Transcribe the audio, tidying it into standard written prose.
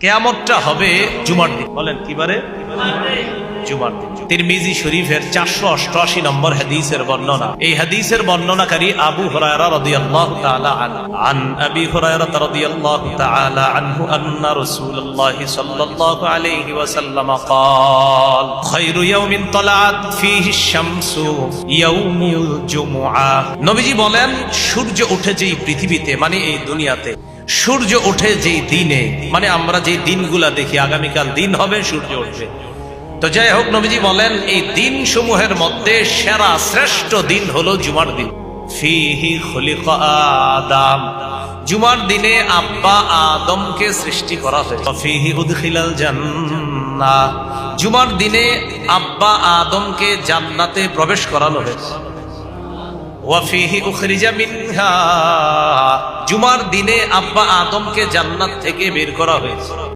কিয়ামতটা হবে জুমার দিন। বলেন কিবারে? জুমার দিন। তিরমিজি শরীফের 488 নম্বর হাদিসের বর্ণনা। এই হাদিসের বর্ণনাকারী আবু হুরায়রা রাদিয়াল্লাহু তাআলা আন আবি হুরায়রা রাদিয়াল্লাহু তাআলা আনহু আন্না রাসূলুল্লাহ সাল্লাল্লাহু আলাইহি ওয়াসাল্লাম قال خير يوم طلعت فيه الشمس يوم الجمعة। নবীজি বলেন, সূর্য ওঠে যেই পৃথিবীতে, মানে এই দুনিয়াতে সূর্য ওঠে যেই দিনে, মানে আমরা যে দিনগুলা দেখি আগামীকাল দিন হবে, সূর্য উঠবে। তো যাই হোক, নবীজি বলেন এই দিন সমূহের মধ্যে সেরা শ্রেষ্ঠ দিন হলো জুমার দিন। ফিহি খুলিকা আদম, জুমার দিনে আব্বা আদমকে সৃষ্টি করা হয়েছে। ফিহি উদখিলাল জান্নাহ, জুমার দিনে আব্বা আদমকে জান্নাতে প্রবেশ করানো হয়েছে। ওয়াফিহি উখরিজা মিনহা, জুমার দিনে আব্বা আদমকে জান্নাত থেকে বের করা হয়েছে।